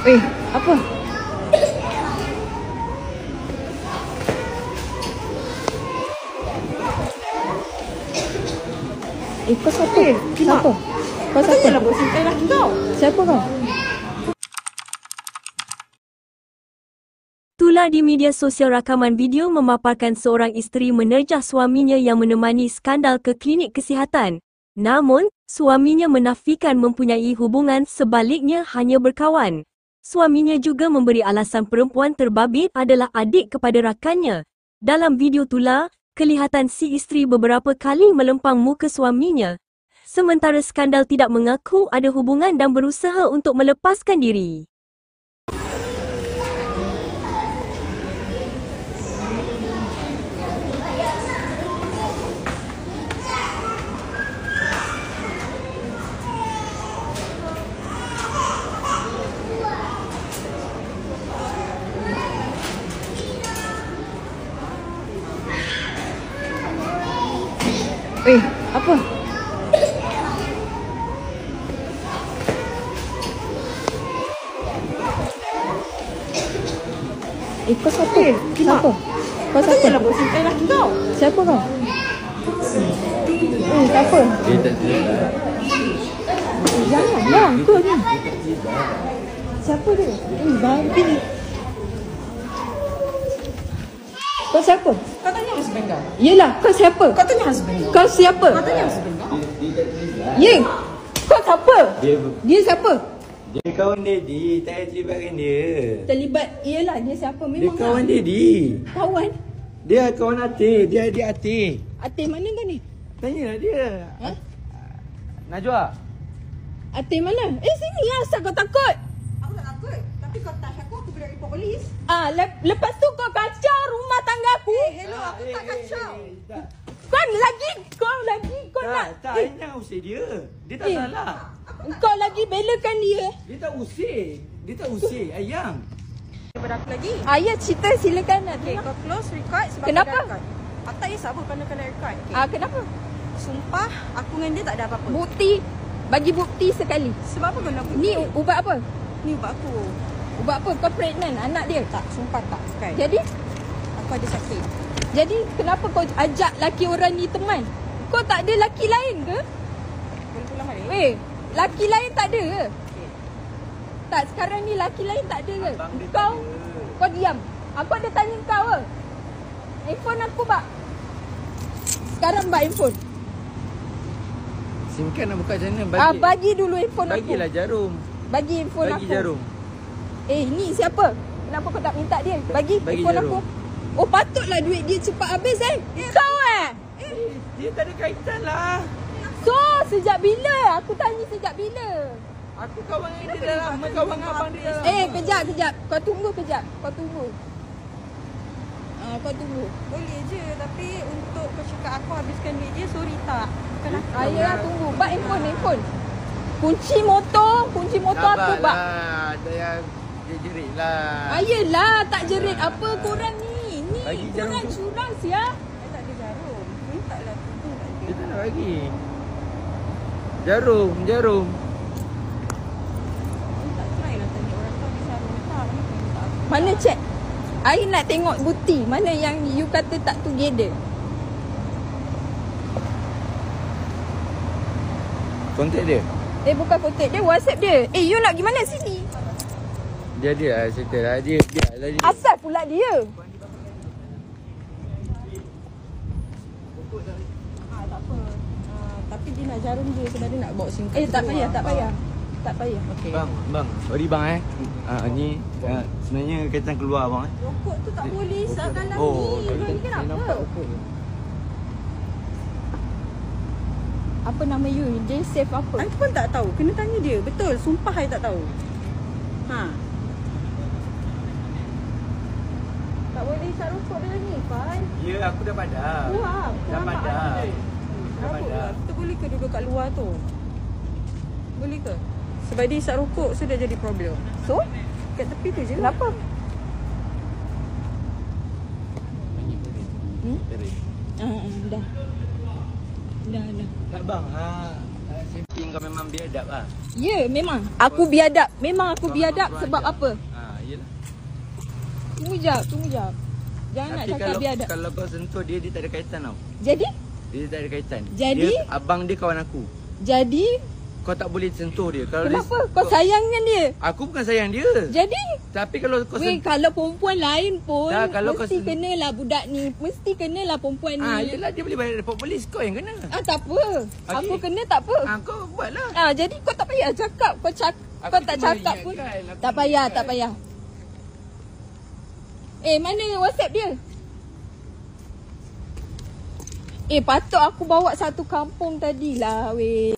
Eh, apa? Kau siapa? Siapa? Kau siapa? Lah buat cinta lelaki kau. Siapa kau? Tular di media sosial rakaman video memaparkan seorang isteri menerjah suaminya yang menemani skandal ke klinik kesihatan. Namun, suaminya menafikan mempunyai hubungan, sebaliknya hanya berkawan. Suaminya juga memberi alasan perempuan terbabit adalah adik kepada rakannya. Dalam video tular, kelihatan si isteri beberapa kali melempang muka suaminya. Sementara skandal tidak mengaku ada hubungan dan berusaha untuk melepaskan diri. Eh, apa? Kau siapa? Siapa? Kau siapa? Lah buat cinta lelaki kau. Siapa kau? Siapa? Janganlah, kau ni. Siapa dia? Babi. Kau siapa? Kau tanya husband kau. Yelah, kau siapa? Kau tanya husband kau. Kau siapa? Kau tanya husband kau. Ye, kau siapa? Dia siapa? Dia kawan Daddy, tak payah terlibatkan dia. Terlibat, yelah dia siapa Dia memang kawan lah. Daddy. Kawan? Dia kawan Atik, dia adik Atik. Atik mana kau ni? Tanyalah dia. Ha? Najwa. Atik mana? Sini lah, asal kau takut? Aku tak takut. Tapi kau touch aku boleh report polis. Lepas tu kau kacau rumah tangga aku. Hello, aku tak kacau. Kau lagi, kau nak. Tak, I nak usir dia. Dia tak salah. Kau lagi belakan dia. Dia tak usir. Dia tak usir, ayang. Daripada aku lagi. Ayah cerita silakan nak Okay, kau close record sebab Kenapa? kau dah record. Aku tak kisah apa kena record. Okay. Kenapa? Sumpah, aku dengan dia tak ada apa-apa. Bukti. Bagi bukti sekali. Sebab apa kau nak Ni ubat apa? Ni ubat aku. Ubat apa? Kau pregnant anak dia? Tak, sumpah tak. Okay. Jadi? Aku ada sakit. Jadi kenapa kau ajak laki orang ni teman? Kau tak ada laki lain ke? Boleh pulang balik? Weh, laki lain tak ada ke? Okay. Tak, sekarang ni laki lain tak ada ke? Abang dia Kau, tak ada. kau diam. Aku ada tanya kau ke? Handphone aku bak. Sekarang bak handphone. SIM card nak buka macam mana? Bagi dulu handphone aku. Bagilah jarum. Bagi handphone Bagi aku. jarum. Ni siapa? Kenapa kau tak minta dia? Bagi handphone jarum. aku. Oh, patutlah duit dia cepat habis Kau Dia tak ada kaitan lah. So, sejak bila? Aku tanya sejak bila? Aku kawan dengan dia dah lama, kawan dengan abang dia. Kejap. Kau tunggu kejap. Kau tunggu. Kau tunggu. Boleh je, tapi untuk kau cakap aku habiskan duit dia, sorry tak. Kenapa? Ayah tunggu. Bak handphone. Kunci motor aku bak. Ada yang dia jerit lah. Ayolah, tak jerit apa korang ni. Ni Bagi jarum korang tu. curang sia. Saya tak ada jarum. Minta lah tu. Dia tak nak bagi. Jarum. Tak try lah tanya orang tu habis jarum. Tak, kenapa minta aku? Mana check? I nak tengok bukti. Mana yang you kata tak together. Kontak dia. Bukan foto dia, WhatsApp dia. You nak pergi mana sini? Dia lah cerita lah. Dia lah dia. Asal pula dia? Tak apa. Tapi dia nak jarum je sebab dia nak bawa SIM card. Tak payah. Tak payah. Okey. Bang. Sorry bang ni sebenarnya kaitan keluar bang Rokok tu tak boleh sekarang ni. Ni kenapa? Apa nama you? Dia save apa? I pun tak tahu. Kena tanya dia. Betul. Sumpah I tak tahu. Tak boleh isap rokok dalam ni, Fan. Ya aku dah padam. Wah, Dah padam. Rabuklah. Kita boleh ke duduk kat luar tu? Boleh ke? Sebab dia isap rokok, so dah jadi problem. So? Kat tepi tu je. Kenapa? Dah. Tak bang Simping kau memang biadab lah. Ya, memang. Aku biadab. Memang aku Kau biadab memang sebab pelajar. apa? Yelah. Tunggu jap, tunggu jap. Jangan nak Tapi cakap kalau biadab. kalau kau sentuh dia, dia tak ada kaitan tau. Jadi? Dia tak ada kaitan. Jadi? Dia, abang dia kawan aku. Jadi? Kau tak boleh sentuh dia. Kalau Kenapa? Dia, Kau sayang dengan dia? Aku bukan sayang dia. Jadi? Tapi kalau kau Weh, kalau perempuan lain pun Dah, kalau mesti kau kenalah budak ni. Mesti kenalah perempuan ni. yelah dia boleh bayar report polis. Kau yang kena. Tak apa. Aku kena tak apa. Kau buatlah. Jadi kau tak payah cakap. Kau Aku kau tak cuma cakap pun. ingatkan, aku Tak cuma payah, ingat. tak payah. Mana WhatsApp dia? Patut aku bawa satu kampung tadilah weh.